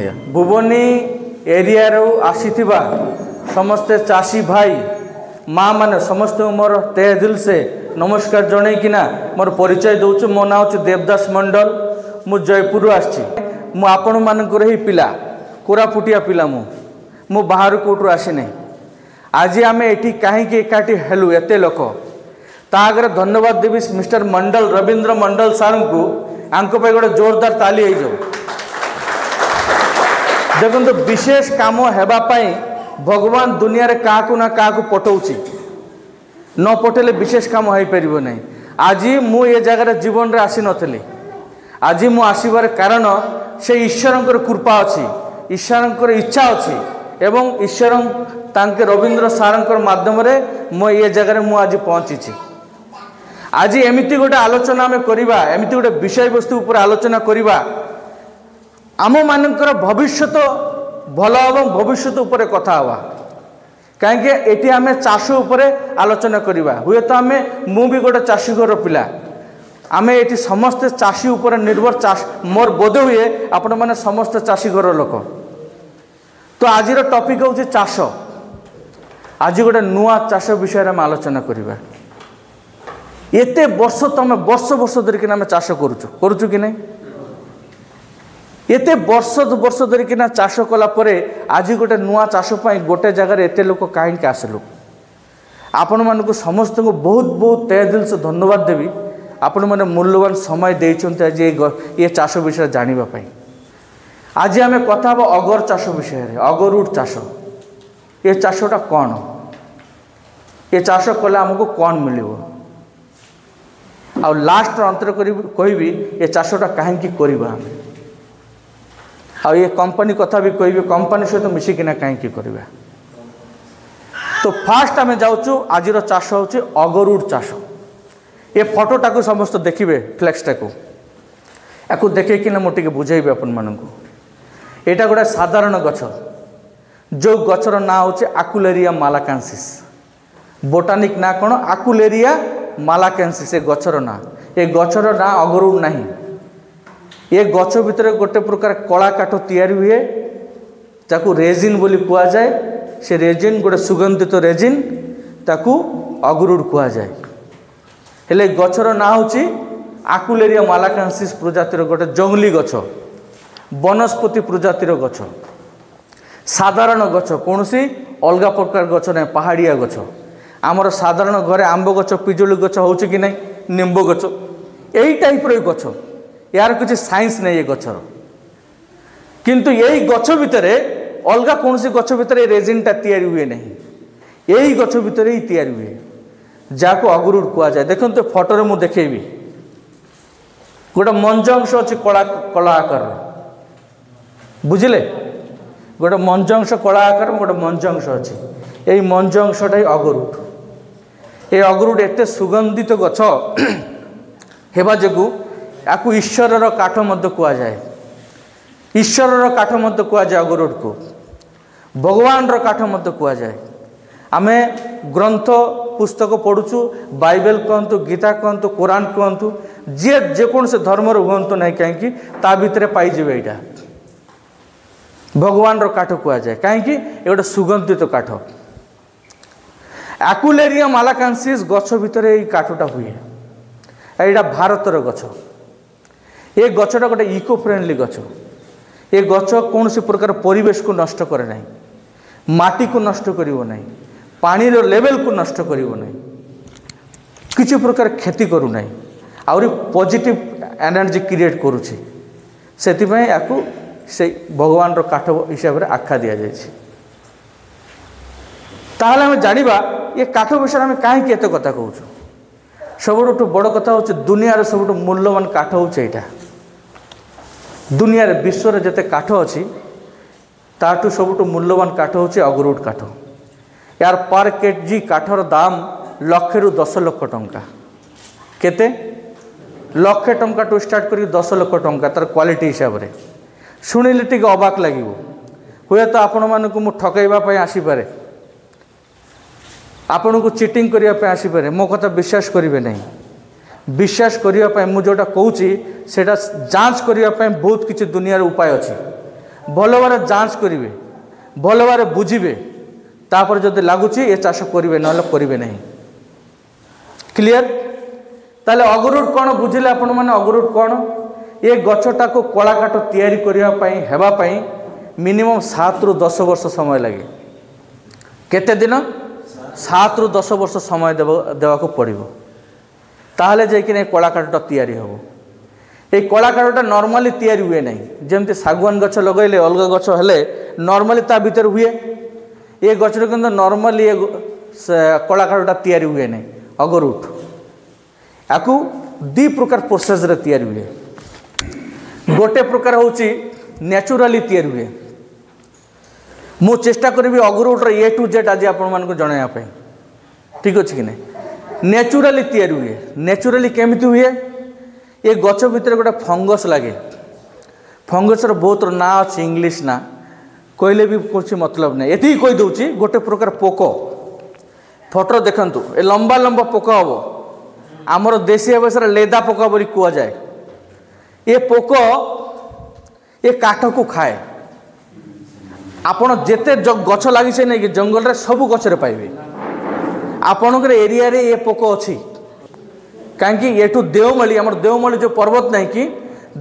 भुवनी area आसीथिबा समस्ते चाषी भाई माँ माने समस्त मोर तहे दिल से नमस्कार जनईकिना मोर परिचय दूचु। मो ना हूँ देवदास मंडल। मु जयपुर आसी आपण मानकर ही पिला कोरापुटिया पिला मु बाहर कोटू आसी नहीं। आज आम ये कहीं एकाठी हेलु एते लोक तागर धन्यवाद देवी मिस्टर मंडल रवींद्र मंडल सार को आंको पे गोटे जोरदार ताली हो जाओ। देखो विशेष काम हेबापाई भगवान दुनिया रे काकू ना काकू पठाऊँ न पठेले विशेष काम हो पार नहीं। आज मु ये जगह जीवन रे आसी नथली। आज मु आसीबार कारण से ईश्वर कृपा अच्छी ईश्वर इच्छा अच्छी एवं ईश्वर तांके रवींद्र सार माध्यम मो ये जगह मु आज पहुँची। आज एमती गोटे आलोचना आम करवा एमती गोटे विषय वस्तु उपर आलोचना करवा आम मानकर भविष्य भल हम भविष्य उपर कथा हवा कहीं ये आम चाष उपर आलोचना करवा। हुए तो आम मु भी गोटे चाषी घर पिला आम ये समस्ते चाषी उपर निर्भर चाष मोर बोध हुए आपण मैंने समस्त चाषी घर लोक। तो आज टॉपिक हूँ चाष। आज गोटे नुआ चाष विषय में आलोचना करवा। एते वर्ष तुम वर्ष वर्ष धरिकी आम चाष करुचु कि नहीं। एते वर्ष वर्ष धरिकीना चाष कलापर आज गोटे नुआ चाष गोटे जगार एते लोक कहीं आसलु। आपण मानक समस्त को बहुत बहुत तहे दिल से धन्यवाद देवी। आपण मैंने मूल्यवान समय देइछन्ते आज ये चाष विषय जानापी। आज आम कथा अगर चाष विषय अगरुड़ चाष। ये चाषटा कौन ये चाष कले आमको कौन मिल आ लास्ट अंतर कहबी ये चाषटा कहीं करवा आ ये कंपनी कथा भी कहबी कंपनी सहित मिसिकिना कहीं करवा। तो फास्ट आम जाऊँ आज चाष हूँ अगरुड़ चाष। ये फोटोटा को समस्त देखिए फ्लेक्सटा को या देखिए मुझे बुझेबी आपण मानू। यहाँ गोटे साधारण गछ जो गचर ना हूँ आकुलेरिया मालाकांसिस। बोटानिक ना कौन आकुलेरिया मालाकांसिस ये गचर ना। ये गचर ना अगरुड़ नहीं। ये गच भितर गोटे प्रकार कला काठ तैयारी हुए ताकू रेजिन बोली कुआ जाए। से रेजिन गोटे सुगंधित रेजिन ताकू अगरुड़ कुआ जाए। हेले गचर ना हूँ आकुलेरिया मालाकांसिस प्रजातिर गोटे जंगली गछ वनस्पति प्रजातिर गछ साधारण गछ कौन सी अलग प्रकार गछ ना पहाड़िया गछ। आमर साधारण घरे आंब गछ पिजुली गछ हो कि नहीं निंब गछ यही टाइप गछ यार कुछ साइंस नहीं ये गचर। किंतु यही गछ भितर अलग कौन सी गछ भितर रेजिनटा तैयारी हुए नहीं। यही गछ भितर ही तैयारी हुए जाको अगरुड़ कुआ जाए। देखो तो फोटो मुझे देखेबी गोटे मंज अंश अच्छी कला कला आकार बुझिले गोटे मंज अंश कला आकार गोटे मंज अंश अच्छी यही मंज अंशटा ही अगरुड़। ये अगरुड़ एत सुगंधित गछ हेबा जोगु याकू ईश्वर काठ मध्य कुआ जाए। ईश्वर काठ मध्य कुआ जाए अगरुड़ को भगवान काठ मध्य कुआ जाए। आमे ग्रंथ पुस्तक पढ़ुचु बाइबल कहतु गीता कहतु कुरान कहतु जी जेकोन से धर्मर हूँ ना कहीं ता भितर पाइबे यहाँ भगवान काठ कुआ जाए कहीं गोटे सुगंधित काठ। आकुलेरिया मालाकांसिस गछ भितर ये काठटा हुए यहाँ भारतर गछ। ये गछटा गोटे इको फ्रेंडली गछ। ये गछ कौन सी प्रकार परिवेश को नष्ट करे नहीं माटी को नष्ट करिवो नहीं पानी रो लेवल को नष्ट करिवो नहीं किसी प्रकार क्षति करू नहीं आउरी पॉजिटिव एनर्जी क्रिएट करुछि। सेतिपय याकू से भगवान रो काठ हिसाब से आख्या दि जाए। ताहले हम जानिबा ये काठ विषय में कहीं एत कथा कहूँ। सबुठ बड़ कथा हूँ दुनिया सबुठ मूल्यवान काठ हूँ यहाँ दुनिया विश्व जिते काठ अच्छी ताठू सबुठ मूल्यवान काठ हूँ अगरुड़ काठ। यार पर केजी काठर दाम लक्षे रु 10 लाख टंका केते लक्षे टंका टू स्टार्ट कर 10 लाख टंका तार क्वालिटी हिसाब से शुणिले टी अबाक लगे। हुए तो आपण मानक मु ठकैवाई आसीपे आपण को चिटिंग करने आसीपे मो कथा विश्वास करेंगे नहीं। विश्वास करने मुझे जोटा कहूँ से जांच करने बहुत किसी दुनिया उपाय अच्छी भल भाव जांच करेंगे भल भाव बुझे तापर जदि लगुच ये चाष करेंगे ना करेंगे नहीं क्लियर ताले अगरुड कौन बुझिले आपण मैंने अगरुड कौन ये गछटा को कला काठ तैयारी करने मिनिमम 7 ରୁ 10 वर्ष समय लगे केते दिन 7 ରୁ 10 वर्ष समय देवा को पड़ो ताहले जाइए कला काठटा तैयारी हम ये कला काठटा नॉर्मली तैयारी हुए ना जमती सागवान गछ लगेले अलग गछ हेले नॉर्मली ता भीतर हुए ये गछ किंतु नॉर्मली ये कला काठटा तैयारी हुए ना अगरुड याकू 2 प्रकार प्रोसेस रे तैयारी हुए गोटे प्रकार होची नेचुरली तैयारी हुए मु चेष्टा करी अगरुडर ए टू जेड आज आपण जनवाई ठीक अच्छे कि नहीं नेचुरली तैयारी हुए नेचुरली केमिति हुए ये गछ भितर गोटे फंगस लगे फंगसर बहुत ना अच्छे इंग्लीश ना कहले भी कुछ मतलब नहीं ये कही दूची गोटे प्रकार पोक फोटो देखंतु ए लंबा लंबा पोक हम आमर देशी भाषा लेदा पोक बोली कह जाए ये पोक ये काठ को खाए आपण जेते गछ लगी नहीं कि जंगल रे सब गछ रे पाइबे आपणकर एरिया रे ये पोक अच्छी कहीं एठू देवमाली आम देवमाली जो पर्वत नहीं कि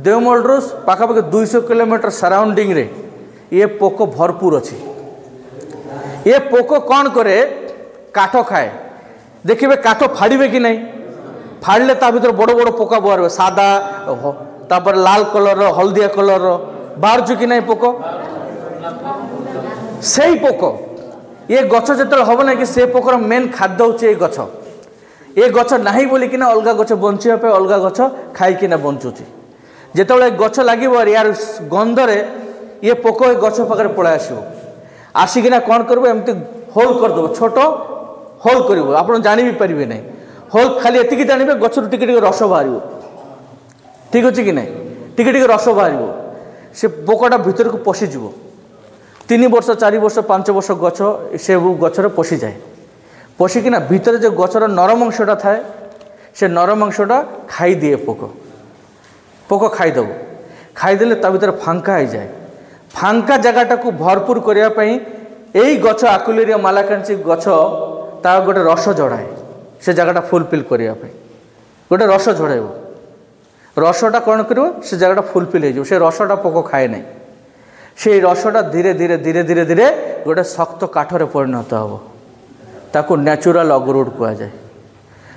देवमाल रू पाखापाखि 200 किलोमीटर सराउंडिंग रे ये पोक भरपूर अच्छी ये पोक कौन करे काठ खाए देखिए काठ फाड़े कि नहीं फाड़ले ता भीतर बड़ बड़ पोका बाहर सादा तापर लाल कलर हलदिया कलर बाहर कि नहीं पोक से ही पोक ये गछ जो हम ना कि से पोकर मेन खाद्य होचे ये गछ नहीं बोली कि अलग गछ बचापे अलग गछ खाई बंचुची जिते गछ लगे यार गंधरे ये पोक गछ पाखे पलि आसो आसिकिना कौन कर एमती होल करदेव छोट होल कर आप जानी भी पारे ना होल खाली एति जानवे गच टे रस बाहर ठीक अच्छे कि नहीं टे रस बाहर से पोकटा भीतर को पशिज 3 वर्ष 4 वर्ष 5 वर्ष गछ से गचर पशि जाए पशिकिना भीतर जो गचर नरम अंशटा थाए से नरम अंशटा खाई दिए पोक खाईदेव खाईदे ता भीतर फांका हो जाए फांका जगटा को भरपूर करने यही गछ आकुलेरिया मालाकांची गछ ता गोटे रस जड़ाए से जगटा फुलफिल करने गोटे रस झड़ाइब रसटा कौन कर से जगटा फुलफिल हो से रसटा पोक खाए ना से रसटा धीरे धीरे धीरे धीरे धीरे गोटे शक्त काठरे परिणत हम ताको नेचुरल अगरुड कह जाए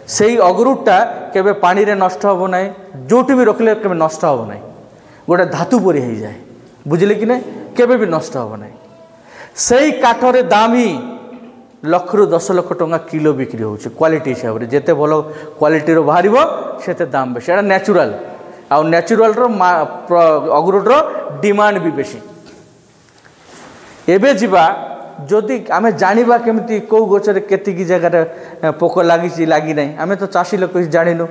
से अगरुडटा केबे पानी रे नष्ट हम ना जोटी भी रखले केबे नष्ट हम ना गोटे धातु परी हो जाए बुझले कि नहीं केबे भी नष्ट हम ना से काठरे दाम ही 1 लाख ରୁ 10 लाख टंका किलो बिक्री हो क्वालिटी हिसाब से जिते भल क्वालिटी बाहर से दाम बेसी एटा नेचुरल आ नेचुरल अगरुडर डिमांड भी बेसी एबे जीवा जदि आमे जानिबा केमती को गचरे केतिकी जगह पोक लगी लगी ना आमे तो चाषी लोक जानिनु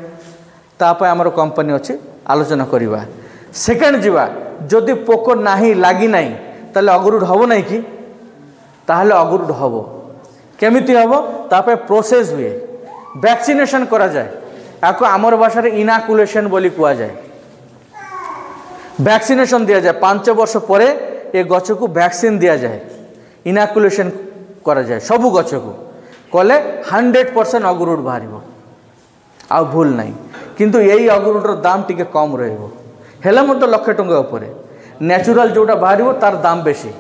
तापाय आमर कंपनी अच्छी आलोचना करवा सेकेंड जीवा जदि पोक नाही लगी ना ताले अगरुड हम ना कि ताहले अगरुड हम केमिति हम तापाय प्रोसेस हुए वैक्सीनेशन करा जाए याको आमर भाषा रे इनाकुलेशन बोली कह जाए वैक्सीनेशन दिया जाए 5 वर्ष पर ये गछ को वैक्सीन दिया जाए इनाकुलेशन करा जाए सबू गछ को कले 100% अगरुड बाहर आ भूल नहीं किंतु यही अगरुडर दाम टिके कम रहिबो हेले मत 1 लाख टंका ऊपर नेचुरल जोटा बाहर तार दाम बेसी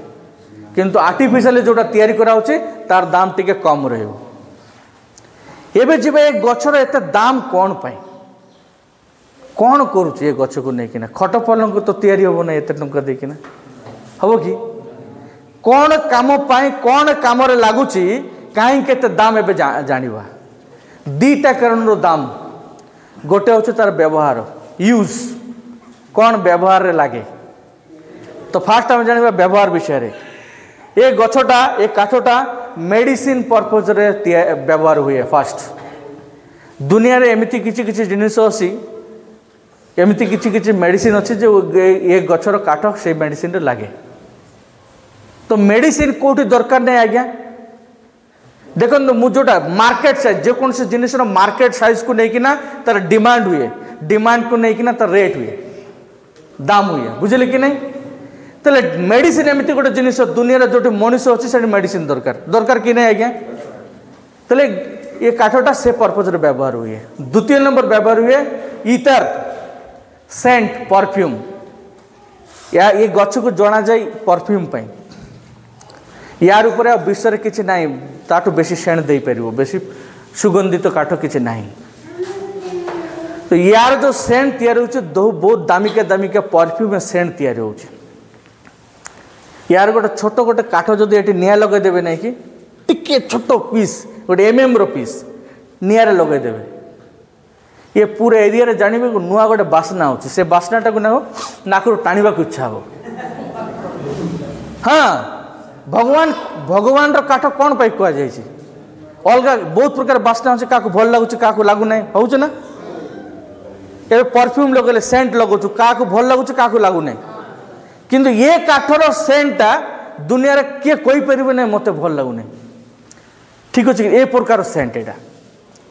किंतु आर्टिफिशियल जोटा तैयारी करा होचे तार दाम टिके कम रहिबो एबे जिबे ए गछर एते दाम कोन पाई कौन करुचे ये गछ को नहीं किना खट पलंग तो तैयारी हम ना एत टंका देकिना हम कि कौन काम पाई कौन काम लगुच कहीं केते दाम एबे जानिबा 2टा कारण दाम गोटे हूँ तार व्यवहार यूज कौन व्यवहार रे लागे तो फास्ट आम जाना व्यवहार विषय रे ये गछटा ये काठटा मेडिसिन पर्पज रे व्यवहार हुए फास्ट दुनिया रे एमिति किछि किछि जिनिस अछि एमिति किछि किछि मेडिसिन अछि जो ये गछर काठ से मेडिसिन रे लागे तो मेडिसिन कोठी दरकार नहीं आज्ञा देखो मु जोटा मार्केट साइज जेकोसी जिनिस मार्केट साइज को लेकिन तार डिमांड हुए डिमांड को लेकिन तार रेट हुए दाम हुए बुझे कि नहीं तेल मेडिसिन एमती गोटे जिनिस दुनिया जो मनीष अच्छी से मेडिसिन दरकार दरकार कि नहीं आज्ञा तेल ये काठटा से पर्पज व्यवहार हुए। द्वितीय नंबर व्यवहार हुए इतर सेंट परफ्यूम या ये गछ को जना जाए परफ्यूम यार ऊपर विश्व किसी ना ताठू बेसी सेंट दे पार बेसी सुगंधित तो काठ किसी ना तो यार जो सेंट तैयार होचे बहुत दामिका दामिका परफ्यूम सेंट तैयार होचे। यार गोटे छोट गोटे काठ जदि ये निआ लगेदेवे ना कि टिके छोट पीस गोटे रो पीस निआरे लगेदेवे ये पूरा एरिया रे जानवे नुआ गोटे बासना होची से बासनाटा को नाकू टाणीबा इच्छा हो। हाँ भगवान भगवान रो काठ कौन पाई कह जाए अलग बहुत प्रकार बासना होची काकू भल लगुच काकू लागू ना होच ना ए परफ्यूम लगेले सेंट लगुचु काकू भल लगुच काकू लागू ना किंतु ये काठर सेंटा दुनिया रे किए कोई परिबे ना मते भल लागू ना ठीक अच्छे ए प्रकार सेंट एटा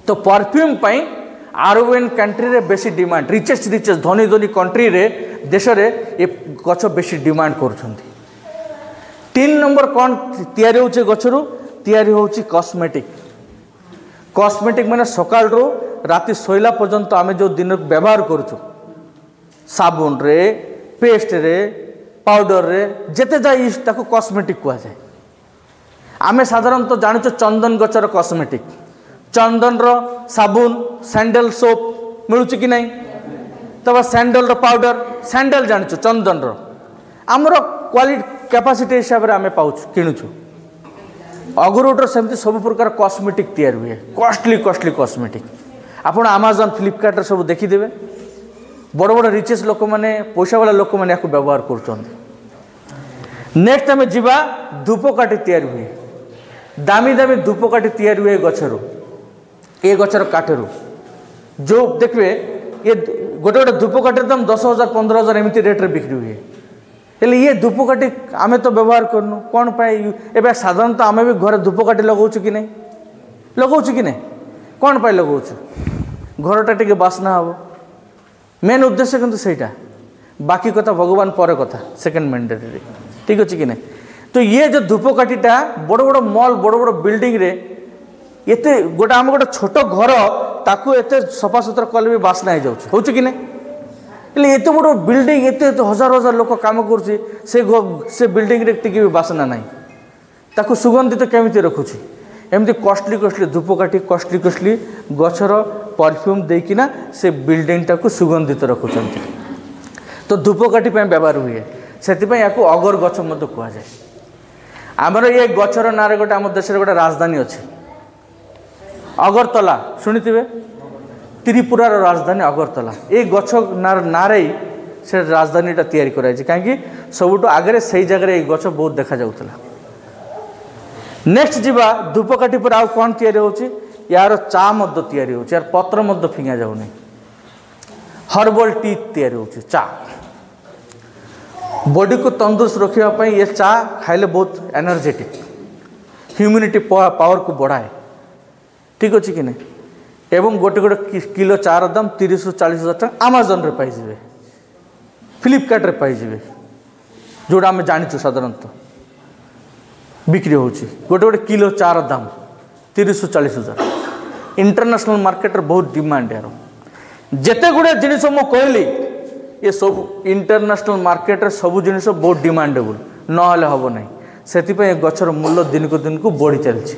तो परफ्यूम पाई आरओएन कंट्री रे बेसी डिमांड रिचेस्ट धनी धनी कंट्री रे देश रे ये गछ बेसी डिमांड करूछंती। 3 नंबर कौन तैयारी होचे गछरु तैयारी होची कॉस्मेटिक कॉस्मेटिक माने सकाल रो राति सोइला पर्यंत आमे जो दिन व्यवहार करूछु साबुन रे पेस्ट रे पाउडर रे जेते जाई ताको कॉस्मेटिक कुआ जाए। आमे साधारणतः जानिଛୁ चंदन गचर कॉस्मेटिक चंदन रो साबुन सैंडल सोप मिलुची कि नहीं तब सैंडल रो पाउडर सैंडल जानिଛୁ चंदन रो आमर क्वालिटी कैपेसिटी हिसाब रे आमे पाउछु किणुछु अगरुटर सेमती सब प्रकार कॉस्मेटिक तैयार हुए कॉस्टली कॉस्टली कॉस्मेटिक आपण अमेजन फ्लिपकार्ट सब देखिदेवे बड़ बड़ रिचेस लोक मैंने पैसा वाला लोक मैंने व्यवहार कर। नेक्स्ट आम जीवा धूपकाठी तैयारी हुए दामी दामी धूपकाठी तैयारी हुए गचरू ये गचर काठरू जो देखिए ये गोटे गोटे धूपकाठी दाम 10,000 15,000 एमती रेट्रे बिक्री हुए हेल्ले ये धूपकाठी आम तो व्यवहार करनु कौन पाई ए साधारणतः आम भी घर धूपकाठी लगाऊँ कि नहीं लगाऊँ कि नहीं कौन पाई लगाऊँ घरटा टे बासना हम मेन उद्देश्य किंतु सेटा बाकी कथा भगवान पर कथा सेकेंड मैंडेटरी ठीक अच्छे कि नहीं तो ये जो धूपकाठीटा बड़ बड़ मॉल बड़ बड़ बिल्डिंग रे एते गोटे आम गोटे छोट घर ताकू एते सफा सुतरा कले भी बासना हो जाऊँ हो कि नहीं एते बड़ बिल्डिंग एते हजार हजार लोक काम करुच्ची से बिल्डिंग रे टिके भी बासना ना ताकू सुगंधित केमिति रखुची एमती कॉस्टली कॉस्टली धूपकाठी कॉस्टली कॉस्टली गछर परफ्यूम देकिना से बिल्डिंग टाकू सुगंधित रखुचंती तो धूपकाठी पे व्यवहार हुए से या अगर गछ मत कह जाए आमर ये गछर ना गोटे आम देश गोटे राजधानी अच्छे अगरतला शुणिथिबे त्रिपुरार राजधानी अगरतला ये गछ नारे से राजधानीटा तैयारी कराई कहीं सबुठ आगे से जगह ये गछ बहुत देखा जाउतला। नेक्स्ट जीवा धूपकाठी पर आउ कौन तैयारी होची यार चा मध्य तैयारी होची यार पत्र मध्य फिंगा जाउनी हर्बल टी तैयारी होची चा बॉडी को तंदुरुस्त रखा ये चा खाइले बहुत एनर्जेटिक ह्यूमिनिटी पावर को बढ़ाए ठीक अच्छे कि नहीं एवं गोटे गोटे किलो चार दाम 30 ରୁ 40,000 टका अमेजन रे पाइबे फ्लिपकार्ट रे पाइबे जोड़ा आम जाचु साधारणतः बिक्री होची गोटे गोटे किलो चार दाम 30 ରୁ 40,000 इंटरनेशनल मार्केट रे बहुत डिमांड यार जेते गुड़े जिनिस मु कहली ये सब इंटरनेशनल मार्केट रे सब जिनिस बहुत डिमांडेबल नहले हम ना से गचर मूल्य दिन को दिन को बढ़ी चलती।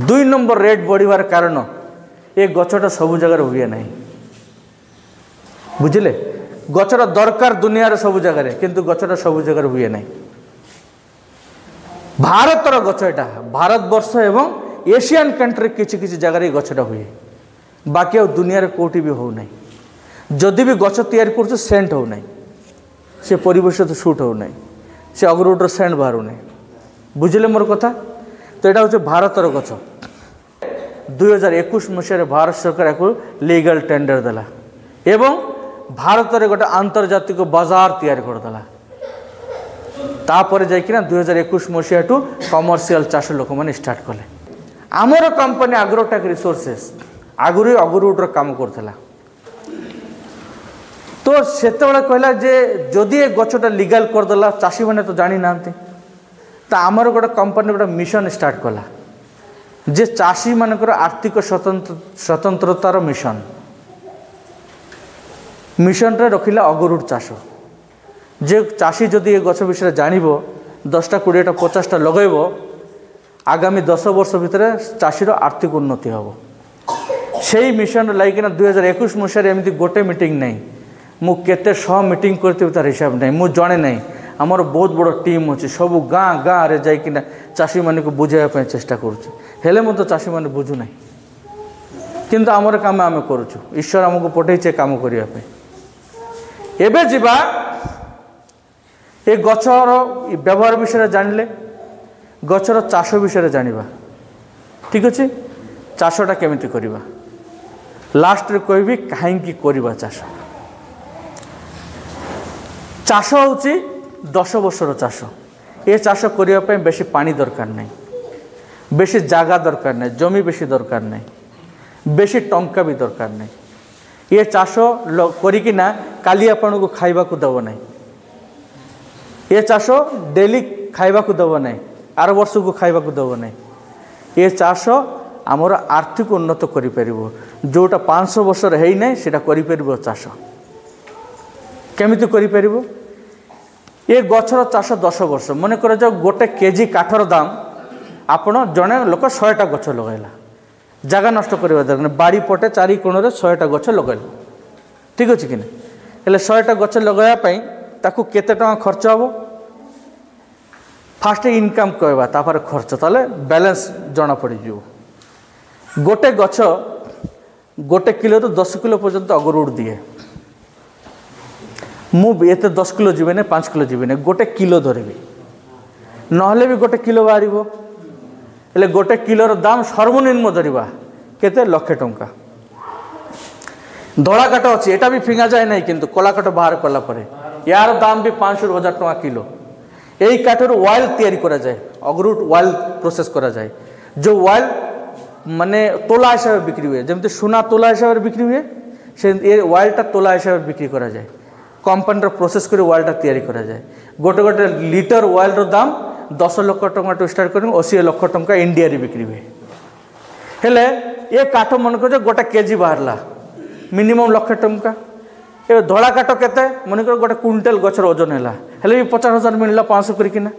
2 नंबर रेट बढ़िबार कारण ये गचटा सब जगह हुए ना बुझिले गचर दरकार दुनिया रे सब जगह किंतु गचटा सब जगह हुए ना भारतर गच एटा भारत वर्ष एवं एशियन कंट्री किसी किसी जगह गचटा हुए बाकी आ दुनिया रे कोटी भी हो ना जदि भी गच तैयारी कर सेंट हो ना से परिवेश तो सुट हो ना से अगरुटर सेंट बाहर ना बुझिले मोर कथा तो यहाँ हूँ भारतर गच 2021 मसीह भारत सरकार या लीगल टेंडर देला एवं भारत में गोटे आंतर्जातिक बाजार तैयार करदेला तापर जाइकिना 2021 मसीहा टू कमर्शियल चाष लोक मैंने स्टार्ट कले आमर कंपनी एग्रोटेक रिसोर्सेस आगुरी अगरुटर काम करथिला तो सेतेबेले कहला जे जदि ए गछटा लीगल करदेला चाषी मैंने तो जानी ना तो आमर गोटे कंपनी गोटे मिशन स्टार्ट कला जे चाषी मानकर आर्थिक स्वतंत्रतार मिशन मिशन रे रखिला अगरुड चाष जे चाषी जदि ए गछ विषय जानब 10टा 20टा 50टा लगेब आगामी 10 वर्ष भितर चाषीर आर्थिक उन्नति हम से मिशन लागिना 2021 मसीह एमती गोटे मीटिंग नहीं मु केते 100 मीटिंग करते तार हिसाब नहीं मु जड़े नहीं आमर बहुत बड़ टीम अच्छी सब गाँ गाँ रे जाइकिना चाषी मान को बुझाइबा चेष्टा करुले मत चाषी मैंने बुझुना किंतु आमर काम आम करुचु ईश्वर आमको पठे काम करने एबे जीवा ए गछर व्यवहार विषय जानिले गछर चाष विषय जानिबा ठीक अच्छे चाषटा केमिति करिबा लास्ट रे कहबी काहेकि करिबा चाष चाष होची 10 वर्षर चाष ए चाष करिया पे बेसी पानी दरकार नहीं बेसी जागा दरकार नहीं जमी बेसी दरकार नहीं बेसी टंका भी दरकार नहीं ये चाष करिकिना काली आपन को खाइबा को दब नहीं ये चाष डेली खाइबा को दब नहीं आर वर्ष को खाइबा को दब नहीं ये चाष आमर आर्थिक उन्नत करि परिबो जोटा 500 वर्ष है नहीं सेटा करि परिबो चाष केमिति करि परिबो ये गछर चाष 10 वर्ष मन कर जाओ गोटे केजी काठर दाम आपण जड़े लोक 100टा गछ लगैला जगह नष्ट करवा दरकार बाड़ी पटे चारि कोण 100टा गछ लगैला ठीक अच्छे कि नहीं 100टा गछ लगाइबापी ताकू केते टका खर्च हम फास्ट इनकम कहवा तापर खर्च ताले बैलेंस जना पड़ गोटे गछ गोटे किलो तो 10 किलो पर्यंत अगरुड दिए मुझे 10 किलो जीवे ना 5 किलो जीवे गोटे किलो धरबी नहले भी गोटे किलो बाहर हेले गोटे किलोर दाम सर्वनिम्न धरवा केते लक्षे टंका धड़ा काट अच्छी एटा भी फिंगा जाए नहीं किंतु कला काट बाहर कला परे यार दाम भी 500 1000 टंका किलो यही काठर ऑयल तैयारी करा जाए अगरुड ऑयल प्रोसेस करा जाए जो ऑयल माने तोला हिसाब से बिक्री हुए जमती सुना तोला हिसाब से बिक्री हुए से ऑयलटा तोला हिसाब से बिक्री करा जाए कंपनी प्रोसेस कर ऑयलटा तैयारी करा जाए गोटे गोटे लिटर ऑयल दाम 10 लाख टंका टू स्टार्ट कर 80 लाख टंका इंडिया रे बिक्री हुए हेले ये काठ मन कर गोटे केजी बाहरला मिनिमम लक्षे टंका ए धड़ा काट केते मन कर गोटे क्विंटल गछर ओजन है हेले भी 50,000 मिलला 500 करकिना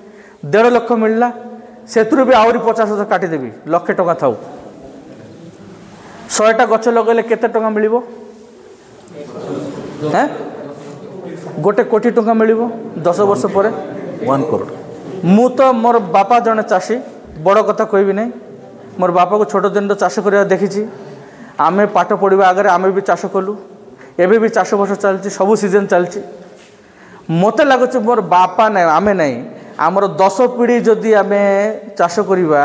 1.5 लाख मिलला सेतुरु भी आहरी 50,000 काटिदेवी लक्षे टंका थाउ 100टा गछ लगेले केते टंका मिलिबो हैं गोटे कोटी टंका मिलिबो 10 वर्ष पर 1 करोड़ मु तो मोर बापा जने चाषी बड़ कथा कहबी नहीं मोर बापा को छोट दिन चाष करवा देखी आमे पाठ पढ़ा आगे आमे भी चाष कलु एबे भी चाष वर्ष चलती सबू सीजन चलती मत लगुच मोर बापा नहीं आमे नहीं आमर 10 पीढ़ी जदि आमे चाष करवा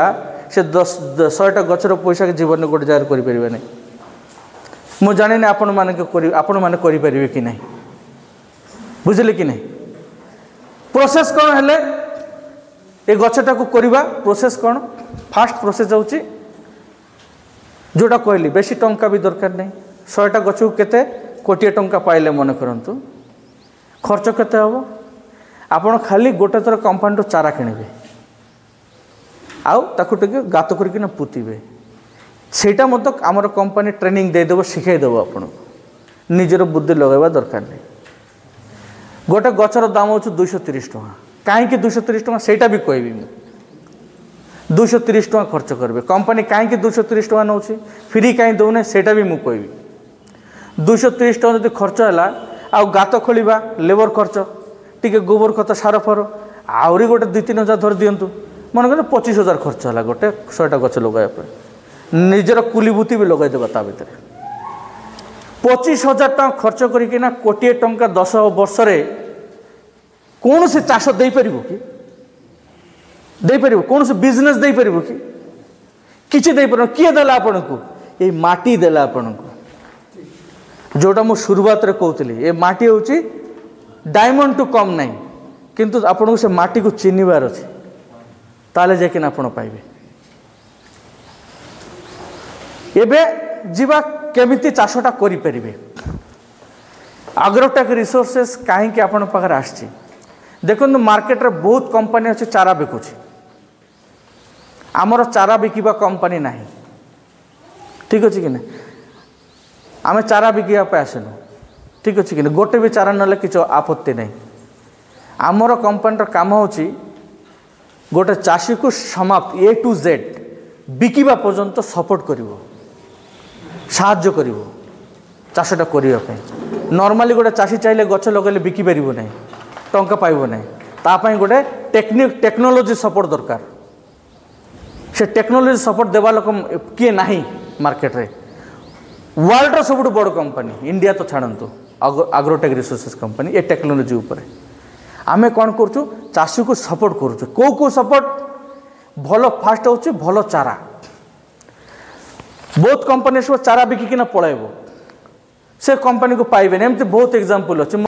से 100टा गछर पैसा के जीवन गोटे जगह करें मु जानी आपण मैंने करें कि नहीं बुझे कि नहीं प्रोसेस कौन है ये गछटा को करवा प्रोसेस कौन फास्ट प्रोसेस जाऊँगी जोटा कहली बेसी टंका भी दरकार नहीं 100टा गछ को केते कोटिए टंका पाइले मन करंतु खर्च केते हम आपण खाली गोटे थर कंपानी चारा किणवे आउ ताकू टिके गात करके पुतिबे सेटा मत आमर कंपानी ट्रेनिंग देदेव शिखाईदेव आपन निजर बुद्धि लगेवा दरकार नहीं गोटे गछर दाम हो 230 टका कहीं 230 टका सेटा भी कहबी मु 230 टका खर्च करेंगे कंपानी कहीं 230 टका नौ फ्री कहीं दौने सेटा भी मुझे कहबी 230 टका जब खर्च है आउ गात खोलिबा लेबर खर्च टिके गोबर खत सार फर आहरी गोटे 2-3 हजार धर दिंतु मन कर 25,000 खर्च है गोटे 100टा गछ लगाइबा निजर कुलीबुती भी लगेदेवा ता भीतर 25,000 टका खर्च करना कोटिए टंका 10 वर्ष कौन से चाष दे पारिबो कि दे पारिबो कौन से बिजनेस दे पारिबो कि किछि दे पारो किए देला आपन को ए माटी देला आपन को जोटा मु शुरुआत रे कहतली ए माटी होची डायमंड टू कम नहीं किंतु आपन को से माटी को चिन्हिबार अछि ताले जेकिन आपन पाइबे एबे जीवा केमिति चाषटा करि परिबे एग्रोटेक रिसोर्सेस कहीं आपण पाखे आसी देखो मार्केट रे बहुत कंपनी अच्छे चारा बिकुची आमर चारा बिकवा कंपनी ना ठीक अच्छे कि ना आम चारा बिकवाई आसनु ठीक अच्छे कि गोटे भी चारा ना कि आपत्ति नहीं आमर कंपनी काम हो गोटे चाषी को समाप्त ए टू जेड बिकवा पर्यंत सपोर्ट कर साहाय्य कर चाषटा करने नॉर्मली गोटे चाषी चाहिए गछ लगे बिकिपर ना टंका पाइब ना तापाई गोटे टेक्नोलोजी सपोर्ट दरकार से टेक्नोलोजी सपोर्ट देवा लोक किए ना मार्केट रे वर्ल्ड सब बड़ कंपनी इंडिया तो छाड़ू एग्रोटेक रिसोर्सेस कंपनी ये टेक्नोलोजी उपरे आमे कौन करूँ चाषी को सपोर्ट करूँ कौ सपोर्ट भल फास्ट हो भल चारा बहुत कंपनी सब चारा बिकिना पलैब से कंपनी को पाइबे एमती बहुत एग्जांपल अच्छे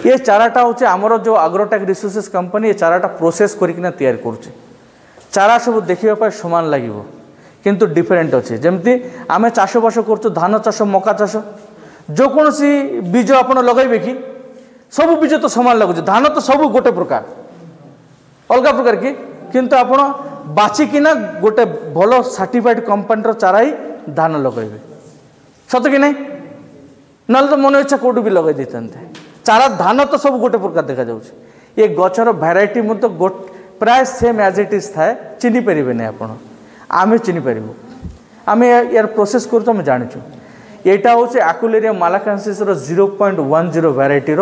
ये चाराटा हूँ आमर जो एग्रोटेक रिसोर्सेस कंपनी ये चाराटा प्रोसेस करना तैयारी करुचे चारा सब देखा सामान लगे किंतु डिफरेंट अच्छे जमती आम चाषबास कर धान चाष मका चाष जो कौन सी बीज आप लगे कि सब बीज तो सामान लगुच धान तो सब गोटे प्रकार अलग प्रकार कि किंतु आपण बाछिकिना गोटे भल सर्टिफाइड कंपनी चारा ही धान लगे सत कि नहीं ना तो मन इच्छा कौट भी लगे चारा धान तो सब गोटे प्रकार देखा जाऊँच ये गचर भेराइटी मतलब प्राय सेम एज इट इज थाए चिन्ह पारे नहीं आप आम चिन्ह पारू आम यार प्रोसेस कर जाचु यहाँ हूँ आकुलेरिया मालाकांसिस 0.10 भेराइटीर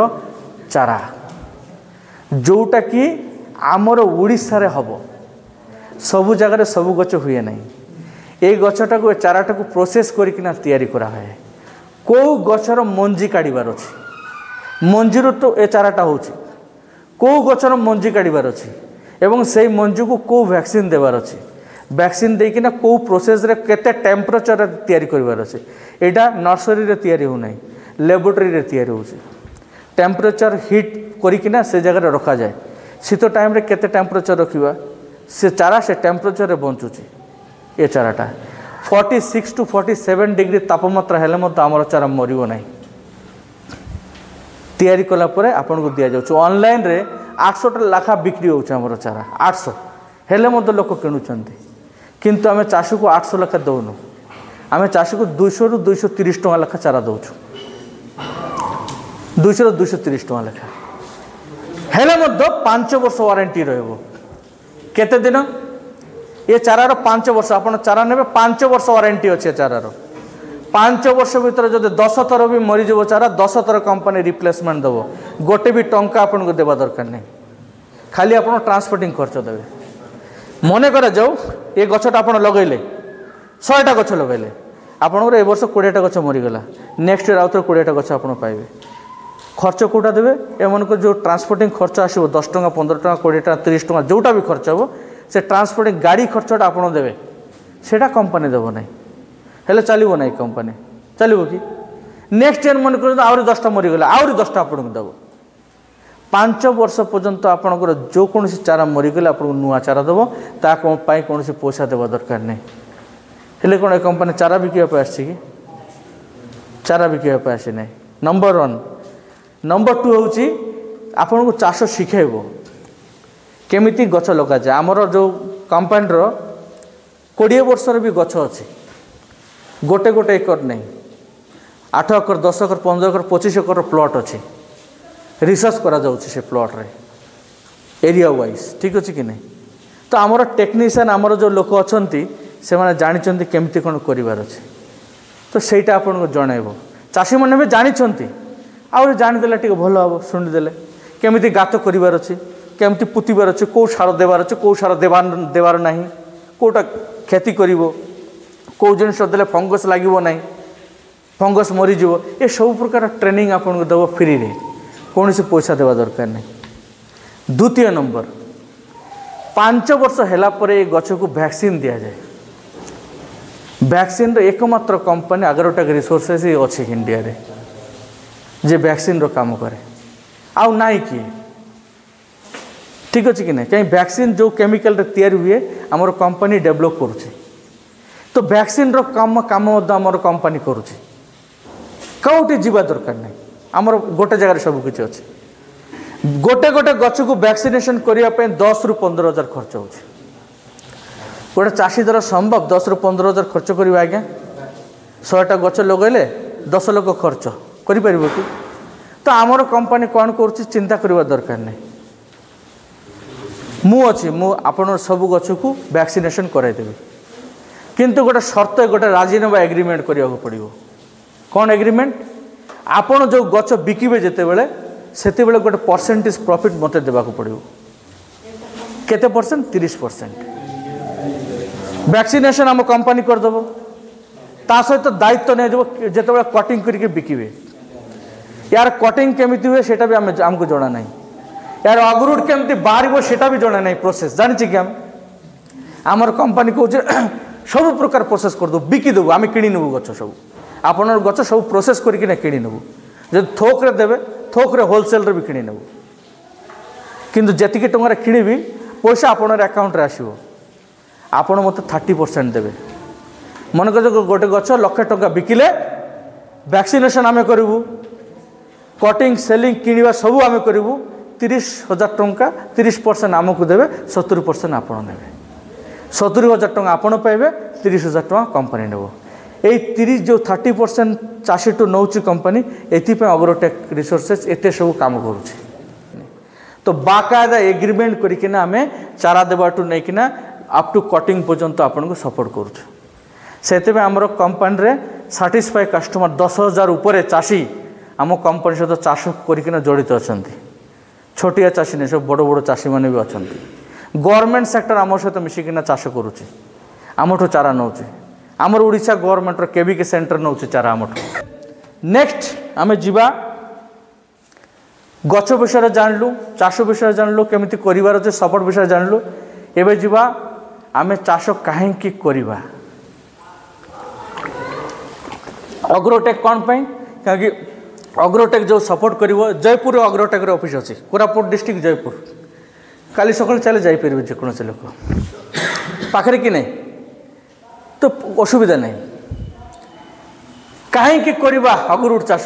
चारा जोटा कि आमर ओडिशा रे हब सबु जगार सबु गच हुए ना ये गछटा को चाराटा को प्रोसेस करना तैयारी करा है कौ गचर मंजी काढ़ार अच्छी मंजीर तो ये चाराटा हो कौ गचर मंजी काढ़ार अच्छी एवं से मंजू को कौ वैक्सीन देवार अच्छी वैक्सीन देकिना कौ प्रोसेस रे केते टेम्परेचर तैयारी करिवार अछि एटा नर्सरी रे तैयारी हो नाही लैबोरेटरी रे तैयारी हो टेम्परेचर हीट करिकिना से जगह रखा जाए शीत टाइम रे केते टेम्परेचर रखिबा से चारा से टेम्परेचर रे बंचुची ये चाराटा 46 to 47 डिग्री तापमात्रा हेले मत आमर चारा मरिबो नाही तैयारी कला परे आपन को दिया जाउछ ऑनलाइन रे 800 लाखा बिक्री होउछ आमर चारा 800 हेले मत लोक किणुचंती किंतु आम चाषी को 800 लाखा दौनु आम चाषी को 200 ରୁ 230 टଙ୍କା लेखा चारा दौछु 200 ରୁ 230 टଙ୍କା लेखा हेले मत 5 वर्ष वारंटी रहबो केते दिन ये चारार 5 वर्ष आपन चारा नेबे 5 वर्ष वारंटी अच्छे चारार 5 वर्ष भीतर जब 10 थर भी मरीज चारा 10 थर कंपनी रिप्लेसमेंट देव गोटे भी टंका आपन को देवा दरकार नहीं खाली आप ट्रांसपोर्टिंग खर्च देवे मन कर जाऊ ये गछटा आप लगेले 100टा गछ लगेले आपंकर ए वर्ष 20टा गछ मरीगला नेक्स्ट ईयर आउ 20टा गछ आप पाइबे खर्च कौटा देवे एमन जो ट्रांसपोर्टिंग खर्च आसो 10 टଙ୍କା 15 टଙ୍କା 20 टଙ୍କା 30 टଙ୍କା जोटा भी खर्च हे से ट्रांसपोर्टिंग गाड़ी खर्चटा आप देवे सेटा कंपनी देव ना हेले चलो ना कंपनी चलो कि नेक्स्ट ईयर मन कर आहरी 10टा मरीगला आहरी 10टा आपको देव 5 वर्ष पर्यंत आपंकर जो कौन चारा मरीगले आपको नुआ चारा देव ताकि कौन पैसा देवा दरकार नहीं हेले कौन कंपनी चारा बिकवाई आसी कि चारा बिकवाई आसी ना नंबर 1 नंबर 2 हूँ आपन को चाष शिखेब केमिति गछ लगा जाए आमर जो कंपानीर 20 वर्षर भी गछ अच्छी गोटे गोटे एकर नहीं 8 एकर 10 एकर 15 एकर 25 एकर प्लॉट अच्छी रिसर्च करा जाउछि से प्लॉट रे एरिया वाइज ठीक अच्छे कि नहीं तो आमर टेक्नीशियन आमर जो लोक अच्छा से मैंने जानी केमती कौन करार अच्छे तो सहीटा आपन को जनइब चाषी मैंने भी जानी आउ जानीदे टे भल हम शुणीदे केमी गात करार अच्छे केमती पुतबार अच्छे कौ सार देवार अच्छे कौ सार देवार ना कौटा क्षति कर कौ जिनस देले फंगस लगे ना फंगस मरीज ये सब प्रकार ट्रेनिंग आपन को देव फ्री रे कौन से पैसा देवा दरकार नहीं द्वितीय नंबर 5 वर्ष है गछ को वैक्सीन दि जाए वैक्सीन एकमात्र कंपनी एग्रोटेक रिसोर्सेस ही अच्छे इंडिया रे जे वैक्सीन रो काम करे आउ नाई किए ठीक अच्छे कि नहीं कहीं वैक्सीन जो केमिकल तैयारी हुए आमर कंपनी डेवलप करुचे तो वैक्सीन रो काम काम आमर कंपनी करुचे कौटी जीवा दरकार नहीं आमर गोटे जगह सब किसी अच्छे गोटे गोटे गच को वैक्सीनेशन करने 10 ରୁ 15,000 खर्च हो गोटे चाषी द्वारा संभव 10 ରୁ 15,000 खर्च करवा आज्ञा 100टा गच लगेले 10 लाख खर्च कर कि तो आमर कंपनी कौन कर चिंता करवा दरकार नहीं मु आपण सब गच को वैक्सीनेशन कराइदेवी किंतु गोटे शर्त गोटे राजीनामा एग्रीमेंट करने को पड़ो कौन एग्रीमेंट आपण जो गच बिकिबे जेते बेले सेते बेले गोटे परसेंटेज प्रॉफिट मते देबाको पड़ो केते परसेंट 30% वैक्सीनेशन आम कंपनी करदेव ता सहित दायित्व नहीं जब जिते कटिंग करके बिकिबे यार कटिंग केमिति हुए सेटा भी आमको जना नहीं यार अग्रुड केमिति बाहर सेटा भी जना नहीं प्रोसेस जानी कि आमर कंपनी कहे सब प्रकार प्रोसेस करदेव बिकिदेव आम कि नेबू गच सब आपन गच सब प्रोसेस करके कि नेबू जब थोक देवे थोक होलसेल भी कि नेबू किंतु जेतिकी टंकार किणवी पैसा आपन अकाउंट आसो आपण मत 30% देवे मन कर गोटे गच लक्षे टंका बिकिले वैक्सीनेशन आम करूँ कटिंग सेलिंग किणवा सब आम करूँ 30,000 टंका 30% आमको देवे 70% आपण नेबे 70,000 टंका आपण पाइबे 30,000 टंका कंपनी नेब यही 30 जो 30% चाषी to now company एपाई agrotech resources एत सब काम करुँच तो बाकायदा एग्रीमेंट करना आम चारा देवाटू नहीं अप टू कटिंग पर्यंत आपन को सपोर्ट करुँ आमर कंपनी रे साटिस्फाई कस्टमर 10,000 उपर चाषी आम कंपनी सहित चाष कर जड़ित अच्छा छोटिया चाषी नहीं सब बड़ बड़ चाषी मैंने भी अच्छा गवर्नमेंट सेक्टर आम सहित मिसिकिना चाष करुँचे आमठू चारा नौ आमर ओडिशा गवर्नमेंट केविके सेंटर नौ चारा आमठू नेक्स्ट आम जीवा गच विषय जानलु चाष विषय जानलु केमिति करिवार जे सपोर्ट विषय जानलु एबे जीवा आमे चाष काहेकि करिवा अग्रोटेक कौन पाई कहीं अग्रोटेक जो सपोर्ट करिवो जयपुर अग्रोटेक ऑफिस अच्छी कोरापुट डिस्ट्रिक्ट जयपुर काली सकाल चले जापर जेकोसी लोक पाखे कि नहीं तो असुविधा नहीं कहीं करवा अग्रुड चाष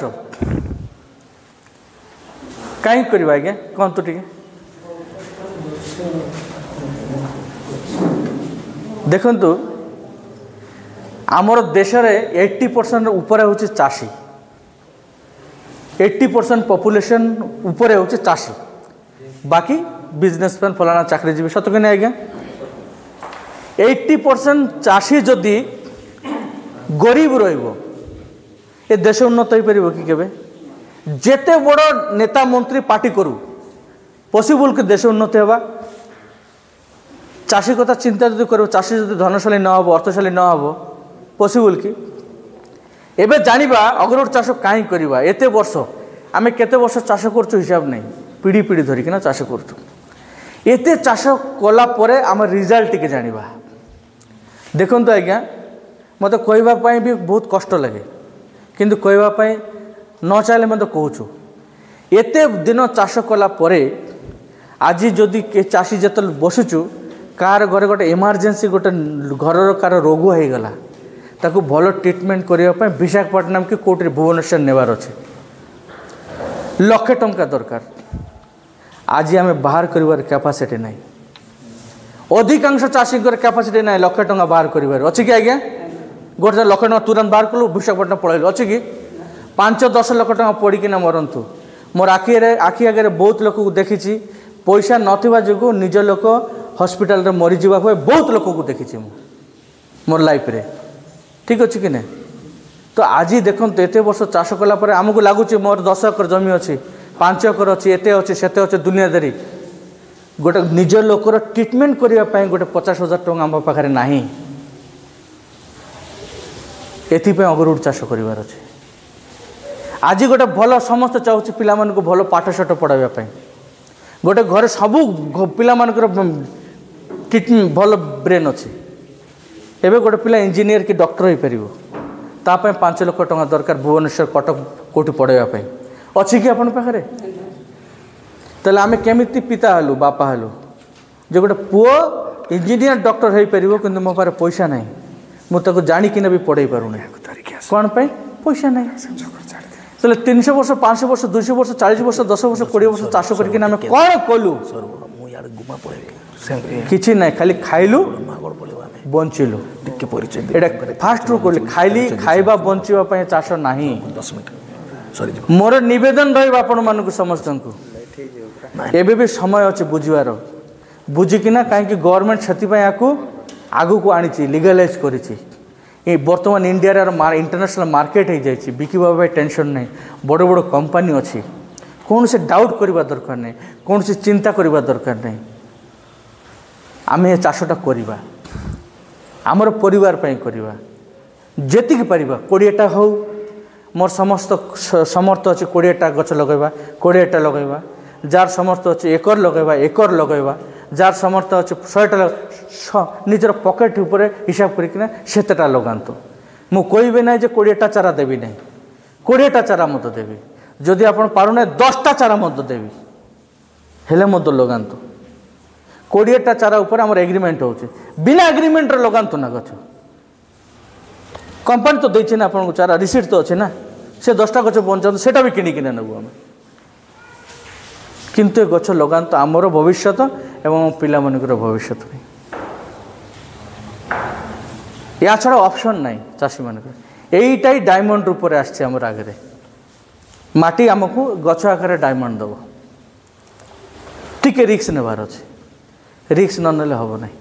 कहीं करवा आज्ञा कहतु टे देखु आमर देश में 80% ऊपर हूँ चाषी 80% पॉपुलेशन ऊपर हूँ चाषी बाकी बिजनेसमैन फलाना चाकरीजीवी सत कि नहीं आज्ञा 80% चाषी जदि गरीब रे देश उन्नत हो पार कि केबे जेते बड़ नेता मंत्री पार्टी करू पॉसिबल कि देश उन्नति होगा चाषी कथा चिंता जदि कर चाषी जदि धनशाली न हो अर्थशाली न हो पॉसिबल कि एबे जानिबा अग्रोड चाष कहीं करवा एते वर्ष आमे केते वर्ष चाष करछु हिसाब नहीं पीढ़ी पीढ़ी धरिकिना चाष करछु एते चाष कला परे आम रिजल्ट टिके जानिबा देखंतु आज्ञा मते कहबा पई भी बहुत कष्ट लगे किंतु कहबा पई न चाहे मते कहूछु एते दिन चाष कला परे आज जदि के चाषी जत बसुचु कार घरे गोटे इमरजेंसी गोटे घर कार रोग हो गला ताकू भल ट्रिटमेंट करने विशाखापट्टनम कि कोटी भुवनेश्वर नेबार अच्छे लक्षे टंका दरकार आज आम बाहर कर कैपासिटी ना अधिकांश चाषी कैपासिटी ना लक्षे टंका बाहर कर अच्छी कि आज्ञा गोटे लक्ष टंका तुरंत बाहर कलु विशाखापट्टनम पलैलु अच्छी कि 5-10 लाख टंका पड़िकिना मरतु मोर आखि आगे बहुत लोक को देखी पैसा नथिबा जो निज लोक हॉस्पिटल रे मरी जावा बहुत लोक को देखी मोर लाइफ रे ठीक अच्छे कि नहीं तो आज देखो एत वर्ष चाष कलापर आमको लगुच मोर 10 एकर जमी अच्छी 5 एकर अच्छी एत अच्छे सेते अच्छे दुनियादारी गोटे निज लोकर ट्रिटमेंट करने गोटे 50,000 टंका आम पाखे ना एपाई अग्रुड चाष करार अच्छे आज गोटे भल समस्त चाहूँ पिला भल पाठशाठ पढ़ाई गोटे घर सबू पिला ट्रिटमेंट भल ब्रेन अच्छी एवं गोटे पिला इंजीनियर कि डॉक्टर हो पार तापाई 5 लाख टंका दरकार भुवनेश्वर कटक कोटी पढ़ाई अच्छी कि आपण पाखे तेल आम केमिति पिता हलु बापा हलु जो गोटे पुओ इंजीनियर डॉक्टर हो पार कि मो पारे पैसा ना मुझे जाणिकिना भी पढ़ाई पारूना कौन पाई पैसा ना তাহলে 300 ବର୍ଷ 500 ବର୍ଷ 200 ବର୍ଷ 40 ବର୍ଷ 10 ବର୍ଷ 20 ବର୍ଷ ଚାଷ କରିକି ଆମେ କ'ଣ କଲୁ? କିଛି ନାହିଁ, ଖାଲି ଖାଇଲୁ ବଞ୍ଚିଲୁ। ଏଇଟା ଫାଷ୍ଟରୁ କହିଲି, ଖାଇବା ବଞ୍ଚିବା ପାଇଁ ଚାଷ ନାହିଁ। ମୋର ନିବେଦନ ରହିବ ଆପଣମାନଙ୍କୁ ସମସ୍ତଙ୍କୁ, ଏବେ ବି ସମୟ ଅଛି ବୁଝିବାର। ବୁଝିକିନା କାହିଁକି ଗଭର୍ଣ୍ଣମେଣ୍ଟ ସେଥିପାଇଁ ୟାକୁ ଆଗକୁ ଆଣିଛି, ଲିଗାଲାଇଜ୍ କରିଛି। ଏ ବର୍ତ୍ତମାନ ଇଣ୍ଡିଆରେ ଇଣ୍ଟରନ୍ୟାସନାଲ୍ ମାର୍କେଟ୍ ହେଇଯାଇଛି, ବିକିବା ପାଇଁ ଟେନସନ୍ ନାହିଁ। ବଡ଼ ବଡ଼ କମ୍ପାନୀ ଅଛି, କୌଣସି ଡାଉଟ୍ କରିବା ଦରକାର ନାହିଁ, କୌଣସି ଚିନ୍ତା କରିବା ଦରକାର ନାହିଁ। ଆମେ ଏ ଚାଷଟା କରିବା, ଆମର ପରିବାର ପାଇଁ କରିବା, ଯେତିକି ପାରିବା। 20ଟା ହେଉ, ମୋର ସମସ୍ତ ସମର୍ଥ ଅଛି 20ଟା ଗଛ ଲଗାଇବା, 20ଟା ଲଗାଇବା। ଯାହାର ସମର୍ଥ ଅଛି ଏକର ଲଗାଇବା, ଏକର ଲଗାଇବା। ଯାହାର ସମର୍ଥ ଅଛି 100ଟା ନିଜର ପକେଟ୍ ଉପରେ ହିସାବ କରିକିନା ସେତେଟା ଲଗାନ୍ତୁ। ମୁଁ କହିବି ନାହିଁ ଯେ 20ଟା ଚାରା ଦେବି ନାହିଁ, 20ଟା ଚାରା ମଧ୍ୟ ଦେବି। ଯଦି ଆପଣ ପାରୁନାହିଁ 10ଟା ଚାରା ମଧ୍ୟ ଦେବି, ହେଲେ ମଧ୍ୟ ଲଗାନ୍ତୁ। 20ଟା ଚାରା ଉପରେ ଆମର ଏଗ୍ରିମେଣ୍ଟ ହେଉଛି, ବିନା ଏଗ୍ରିମେଣ୍ଟରେ ଲଗାନ୍ତୁ ନା ଗଛ। କମ୍ପାନୀ ତ ଦେଇଛି ନା ଆପଣଙ୍କୁ ଚାରା, ରିସିଟ୍ ତ ଅଛି ନା। ସେ 10ଟା ଗଛ ବଞ୍ଚାନ୍ତୁ, ସେଇଟା ବି କିଣିକିନା ନେବୁ ଆମେ। କିନ୍ତୁ ଏ ଗଛ ଲଗାନ୍ତୁ, ଆମର ଭବିଷ୍ୟତ ଏବଂ ପିଲାମାନଙ୍କର ଭବିଷ୍ୟତ ପାଇଁ। ୟା ଛଡ଼ା ଅପସନ୍ ନାହିଁ ଚାଷୀମାନଙ୍କର। ଏଇଟା ହିଁ ଡାଇମଣ୍ଡ ରୂପରେ ଆସିଛି ଆମର ଆଗରେ। ମାଟି ଆମକୁ ଗଛ ଆକାରରେ ଡାଇମଣ୍ଡ ଦେବ। ଟିକେ ରିକ୍ସ ନେବାର ଅଛି, ରିକ୍ସ ନ ନେଲେ ହେବ ନାହିଁ।